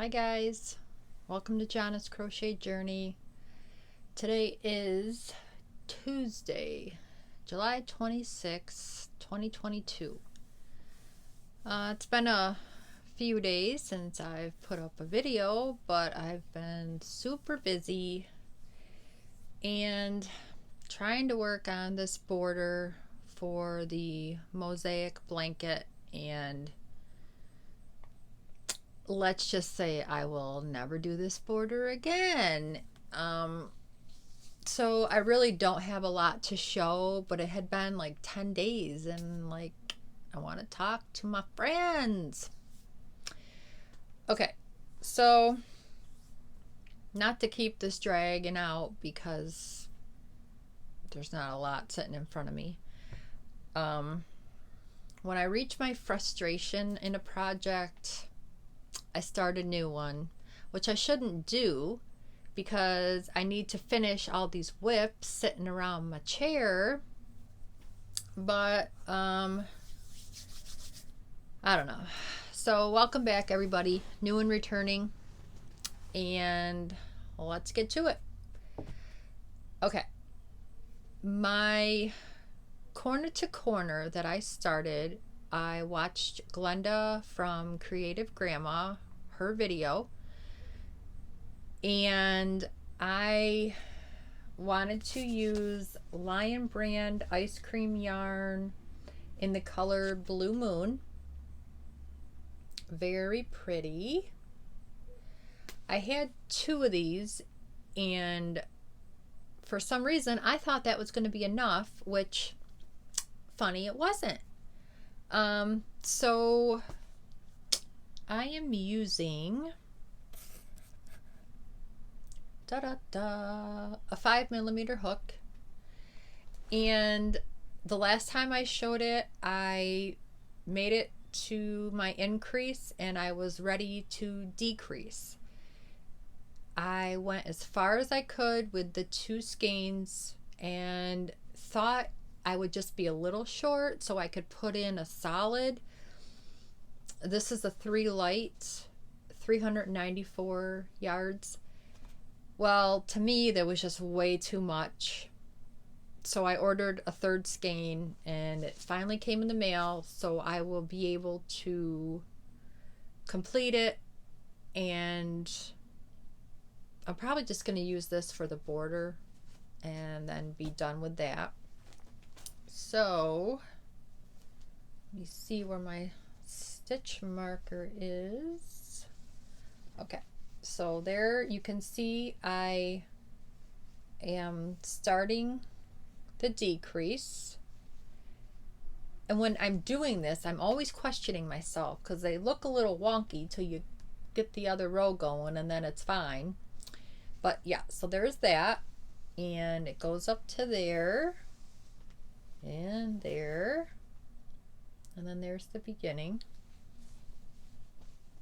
Hi guys, welcome to Jana's Crochet Journey. Today is Tuesday, July 26th, 2022. It's been a few days since I've put up a video, but I've been super busy and trying to work on this border for the Mosaic blanket, and let's just say I will never do this border again. So I really don't have a lot to show, but it had been like 10 days and I want to talk to my friends. Okay, so not to keep this dragging out because there's not a lot sitting in front of me. When I reach my frustration in a project, I start a new one, which I shouldn't do because I need to finish all these whips sitting around my chair. But I don't know. So welcome back everybody, new and returning, and let's get to it. Okay, my corner to corner that I started, I watched Glenda from Creative Grandma, her video, and I wanted to use Lion Brand ice cream yarn in the color Blue Moon. Very pretty. I had two of these, and for some reason I thought that was going to be enough, which, funny, it wasn't. So I am using a 5mm hook, and the last time I showed it, I made it to my increase and I was ready to decrease. I went as far as I could with the two skeins and thought I would just be a little short so I could put in a solid. This is a 3 light, 394 yards. Well, to me, there was just way too much. So I ordered a third skein and it finally came in the mail, so I will be able to complete it, and I'm probably just going to use this for the border and then be done with that. So let me see where my stitch marker is. Okay, so there you can see I am starting the decrease, and when I'm doing this I'm always questioning myself because they look a little wonky till you get the other row going and then it's fine. But yeah, so there's that, and it goes up to there and there, and then there's the beginning.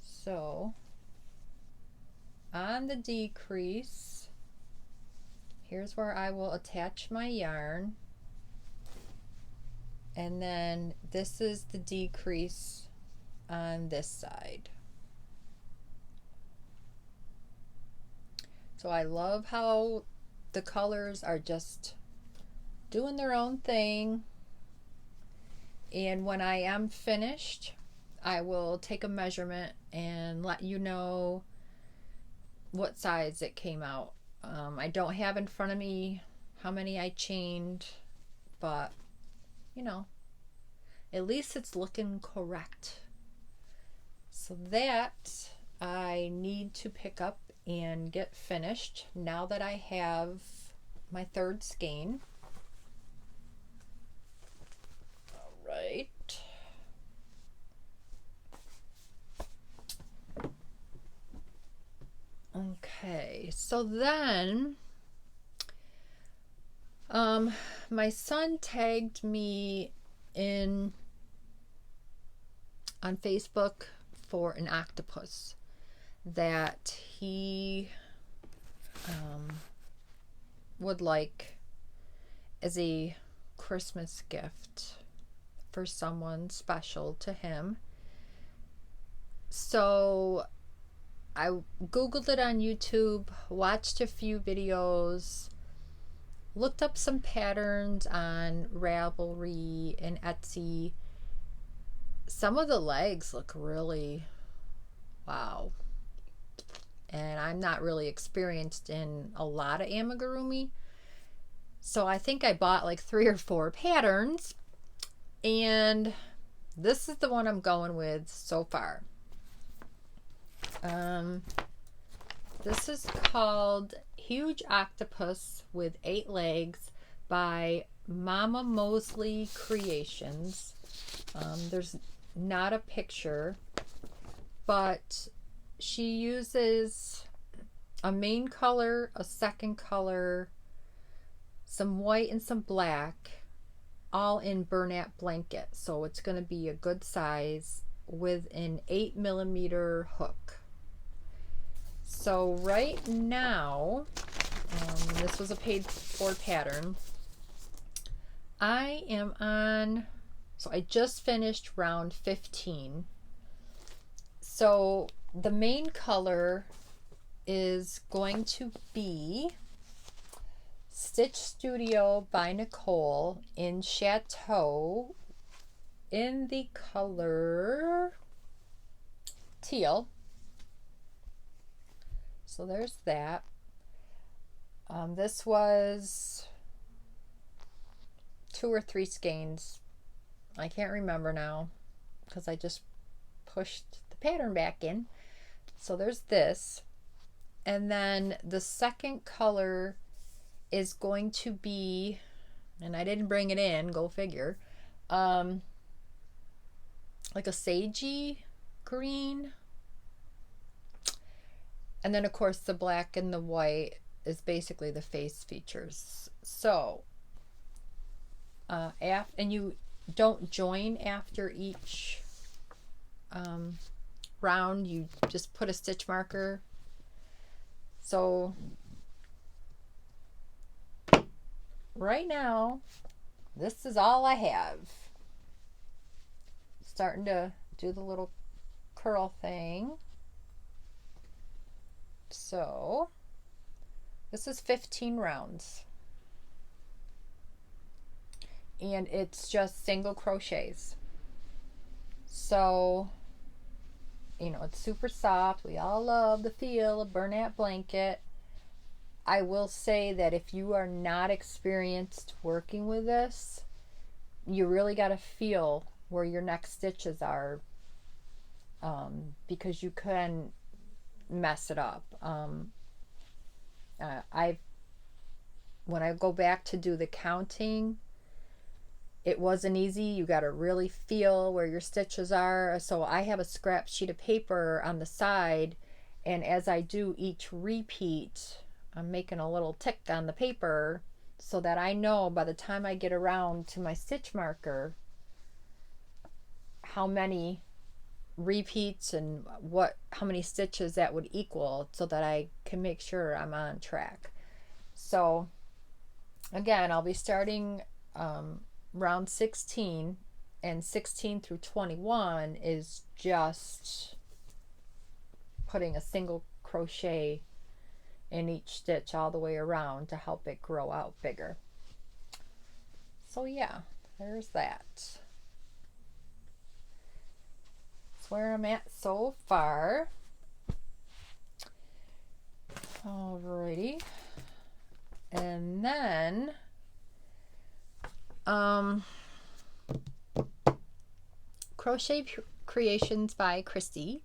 So on the decrease, here's where I will attach my yarn, and then this is the decrease on this side. So I love how the colors are just doing their own thing, and when I am finished I will take a measurement and let you know what size it came out. I don't have in front of me how many I chained, but you know, at least it's looking correct. So that I need to pick up and get finished now that I have my third skein. All right. Okay, so then my son tagged me in on Facebook for an octopus that he would like as a Christmas gift for someone special to him. So I Googled it on YouTube, watched a few videos, looked up some patterns on Ravelry and Etsy. Some of the legs look really wow. And I'm not really experienced in a lot of amigurumi. So I think I bought like 3 or 4 patterns. And this is the one I'm going with so far. This is called Huge Octopus with 8 Legs by Mama Mosley Creations. There's not a picture, but she uses a main color, a second color, some white and some black, all in Bernat blanket. So it's going to be a good size with an 8mm hook. So right now, this was a paid for pattern. I am on, so I just finished round 15. So the main color is going to be Stitch Studio by Nicole in Chateau in the color teal. So there's that. This was 2 or 3 skeins. I can't remember now because I just pushed the pattern back in. So there's this. And then the second color is going to be, and I didn't bring it in, go figure, like a sagey green. And then of course the black and the white is basically the face features. So and you don't join after each round, you just put a stitch marker. So right now this is all I have. Starting to do the little curl thing. So this is 15 rounds and it's just single crochets. So you know, it's super soft. We all love the feel of Bernat blanket. I will say that if you are not experienced working with this, you really got to feel where your next stitches are, because you can mess it up. When I go back to do the counting, it wasn't easy. You got to really feel where your stitches are. So I have a scrap sheet of paper on the side, and as I do each repeat, I'm making a little tick on the paper so that I know by the time I get around to my stitch marker how many repeats and how many stitches that would equal, so that I can make sure I'm on track. So again, I'll be starting round 16, and 16 through 21 is just putting a single crochet in each stitch all the way around to help it grow out bigger. So yeah, there's that. That's where I'm at so far. Alrighty. And then Crochet Creations by Christy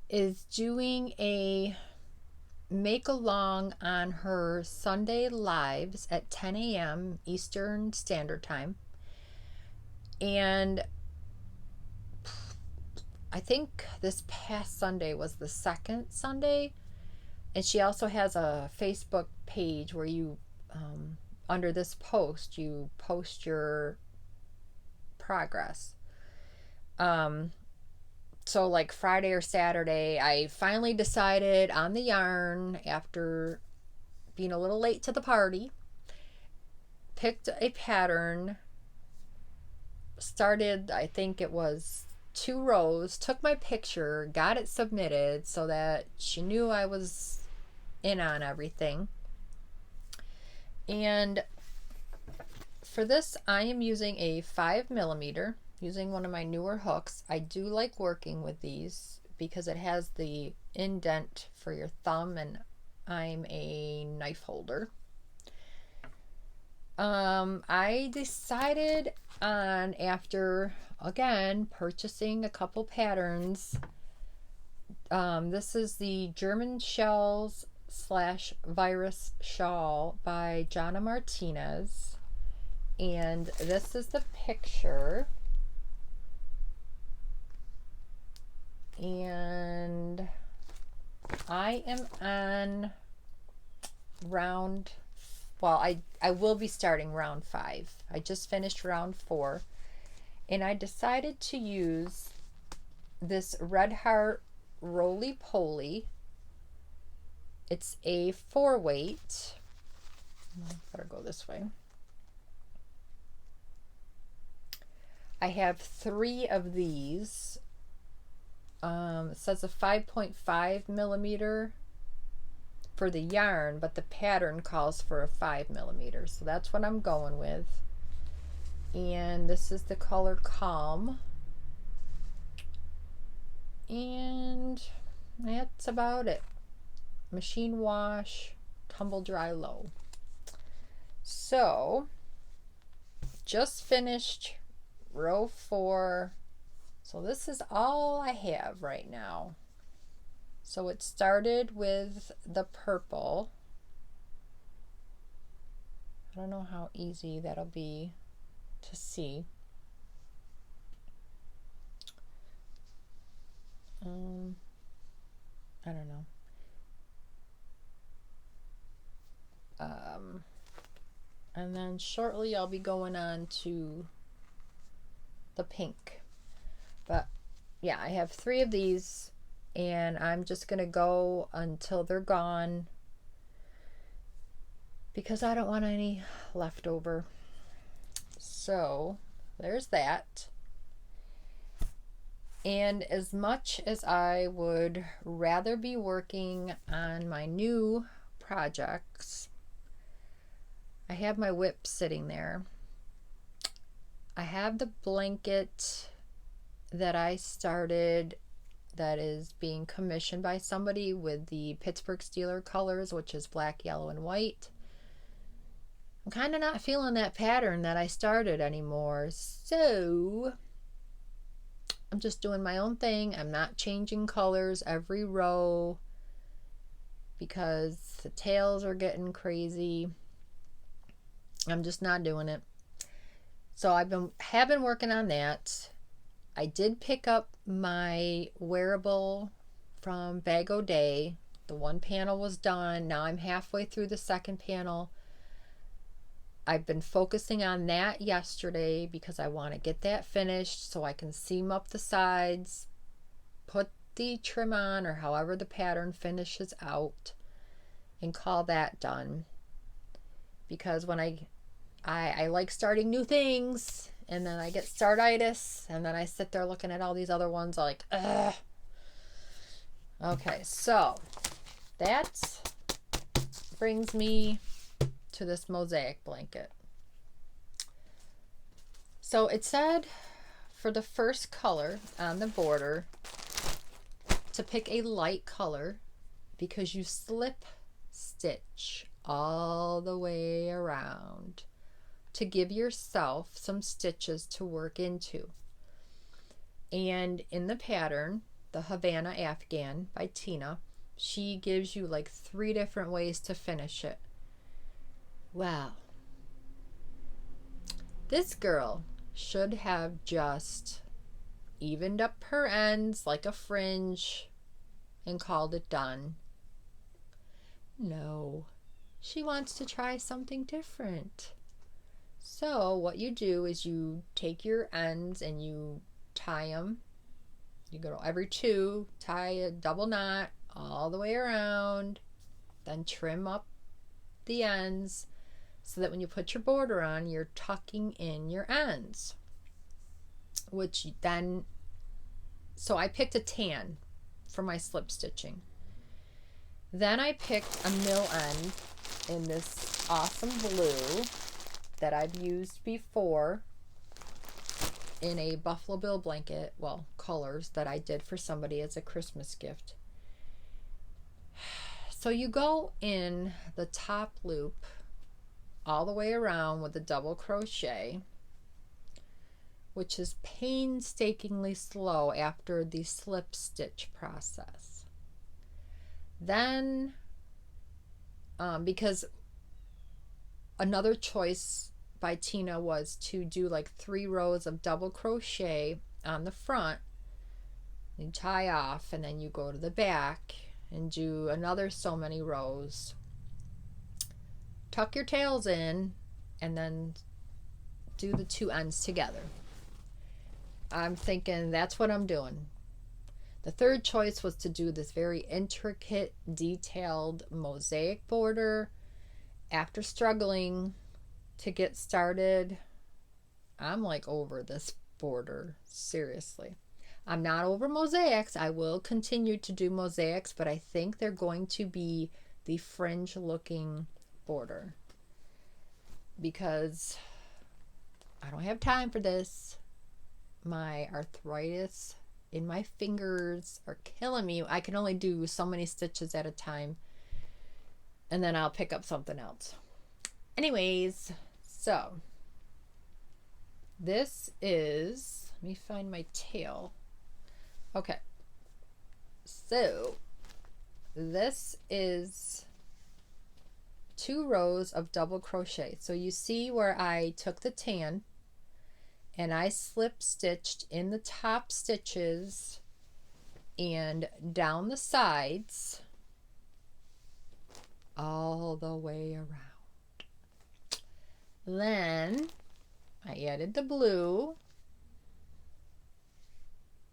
is doing a make along on her Sunday lives at 10 a.m. Eastern Standard Time. And I think this past Sunday was the second Sunday. And she also has a Facebook page where you under this post, you post your progress. So like Friday or Saturday, I finally decided on the yarn after being a little late to the party, picked a pattern, started, I think it was 2 rows, took my picture, got it submitted so that she knew I was in on everything. And for this, I am using a 5mm, using one of my newer hooks. I do like working with these because it has the indent for your thumb, and I'm a knife holder. I decided on, after again purchasing a couple patterns, this is the German Shells / Virus Shawl by Jana Martinez, and this is the picture. And I am on round, well, I will be starting round 5. I just finished round 4, and I decided to use this Red Heart Roly Poly. It's a 4-weight. Better go this way. I have 3 of these. It says a 5.5mm for the yarn, but the pattern calls for a 5mm, so that's what I'm going with. And this is the color Calm, and that's about it. Machine wash, tumble dry low. So just finished row 4. So this is all I have right now. So it started with the purple. I don't know how easy that'll be to see. I don't know. And then shortly I'll be going on to the pink. But yeah, I have 3 of these, and I'm just gonna go until they're gone because I don't want any left over. So there's that. And as much as I would rather be working on my new projects, I have my whip sitting there. I have the blanket that I started that is being commissioned by somebody with the Pittsburgh Steelers colors, which is black, yellow, and white. I'm kind of not feeling that pattern that I started anymore, so I'm just doing my own thing. I'm not changing colors every row because the tails are getting crazy. I'm just not doing it. So have been working on that. I did pick up my wearable from Bag O' Day. The 1 panel was done. Now I'm halfway through the 2nd panel. I've been focusing on that yesterday because I want to get that finished so I can seam up the sides, put the trim on, or however the pattern finishes out, and call that done. Because when I like starting new things, and then I get startitis, and then I sit there looking at all these other ones like, ugh. Okay, so that brings me to this Mosaic blanket. So it said for the first color on the border to pick a light color because you slip stitch all the way around to give yourself some stitches to work into. And in the pattern, the Havana Afghan by Tina, she gives you like 3 different ways to finish it. Wow. This girl should have just evened up her ends like a fringe and called it done. No, she wants to try something different. So what you do is you take your ends and you tie them. You go every 2, tie a double knot all the way around, then trim up the ends so that when you put your border on, you're tucking in your ends, which then So I picked a tan for my slip stitching. Then I picked a mill end in this awesome blue that I've used before in a Buffalo Bill blanket, well, colors that I did for somebody as a Christmas gift. So you go in the top loop all the way around with a double crochet, which is painstakingly slow after the slip stitch process. Then, because another choice by Tina was to do like 3 rows of double crochet on the front, you tie off, and then you go to the back and do another so many rows, tuck your tails in, and then do the 2 ends together. I'm thinking that's what I'm doing. The third choice was to do this very intricate, detailed mosaic border. After struggling to get started, I'm like over this border, seriously. I'm not over mosaics. I will continue to do mosaics, but I think they're going to be the fringe looking border because I don't have time for this. My arthritis in my fingers are killing me. I can only do so many stitches at a time, and then I'll pick up something else. Anyways, so this is, let me find my tail. Okay, so this is 2 rows of double crochet. So you see where I took the tan and I slip stitched in the top stitches and down the sides all the way around. Then I added the blue,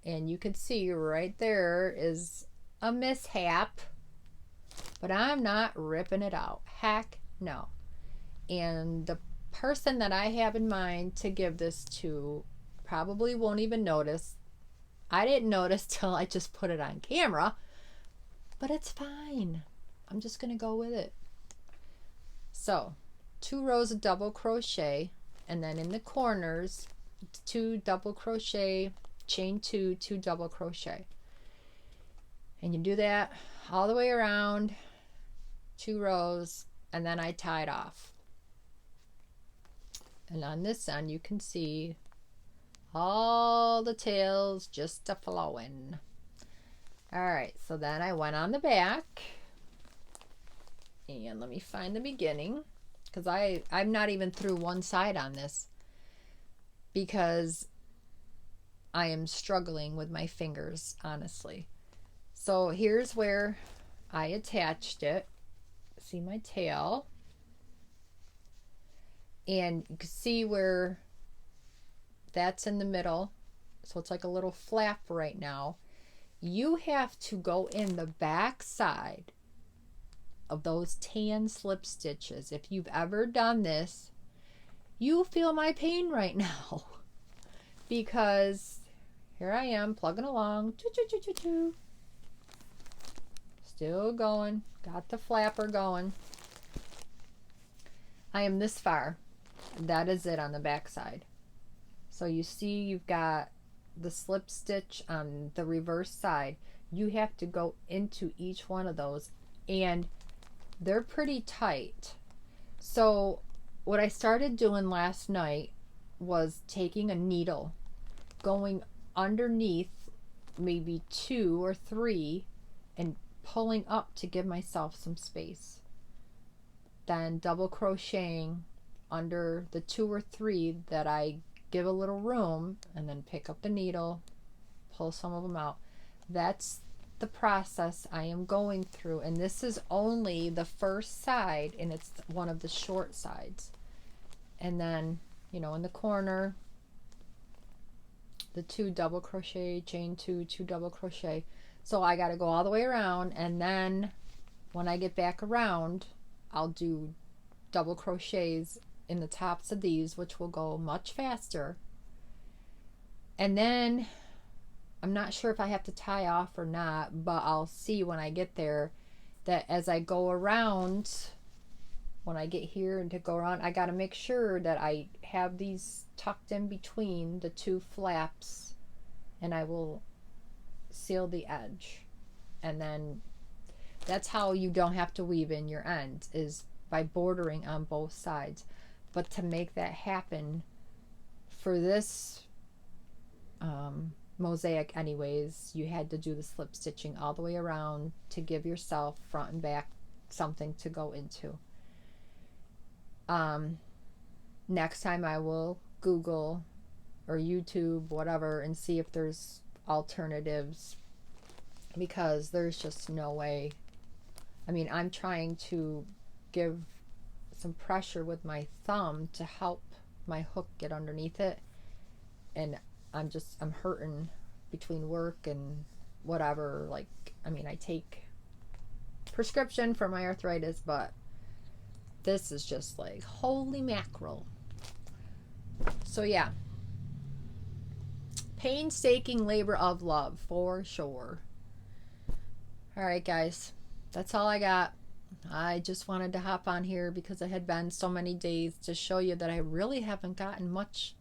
and you can see right there is a mishap, but I'm not ripping it out. Heck no. And the person that I have in mind to give this to probably won't even notice. I didn't notice till I just put it on camera, but it's fine. I'm just gonna go with it. So 2 rows of double crochet, and then in the corners 2 double crochet, chain 2, 2 double crochet, and you do that all the way around, 2 rows, and then I tied off. And on this end you can see all the tails just a flowing. Alright, so then I went on the back, and let me find the beginning, because I'm not even through one side on this because I am struggling with my fingers, honestly. So here's where I attached it. See my tail, and you can see where that's in the middle, so it's like a little flap right now. You have to go in the back side of those tan slip stitches. If you've ever done this, you feel my pain right now because here I am plugging along, still going, got the flapper going. I am this far. That is it on the back side. So you see you've got the slip stitch on the reverse side. You have to go into each one of those, and they're pretty tight. So what I started doing last night was taking a needle, going underneath maybe 2 or 3, and pulling up to give myself some space. Then double crocheting under the 2 or 3 that I give a little room, and then pick up the needle, pull some of them out. That's the process I am going through, and this is only the first side, and it's one of the short sides. And then, you know, in the corner, the 2 double crochet, chain 2, 2 double crochet. So I got to go all the way around, and then when I get back around, I'll do double crochets in the tops of these, which will go much faster. And then I'm not sure if I have to tie off or not, but I'll see when I get there that as I go around, when I get here and to go around, I got to make sure that I have these tucked in between the two flaps, and I will seal the edge. And then that's how you don't have to weave in your end, is by bordering on both sides. But to make that happen for this mosaic anyways, you had to do the slip stitching all the way around to give yourself front and back something to go into. Next time I will Google or YouTube, whatever, and see if there's alternatives, because there's just no way. I mean, I'm trying to give some pressure with my thumb to help my hook get underneath it, and I'm hurting between work and whatever. Like, I mean, I take prescription for my arthritis, but this is just like holy mackerel. So yeah, painstaking labor of love for sure. All right, guys, that's all I got. I just wanted to hop on here because it had been so many days to show you that I really haven't gotten much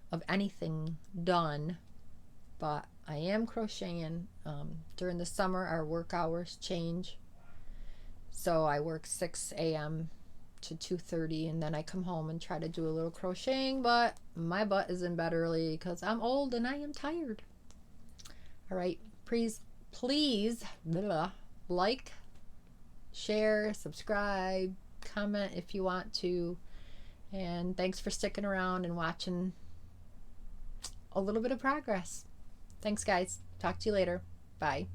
of anything done, but I am crocheting. During the summer, our work hours change, so I work 6 a.m. to 2:30, and then I come home and try to do a little crocheting, but my butt is in bed early because I'm old and I am tired. All right, please like, share, subscribe, comment if you want to, and thanks for sticking around and watching a little bit of progress. Thanks, guys. Talk to you later. Bye.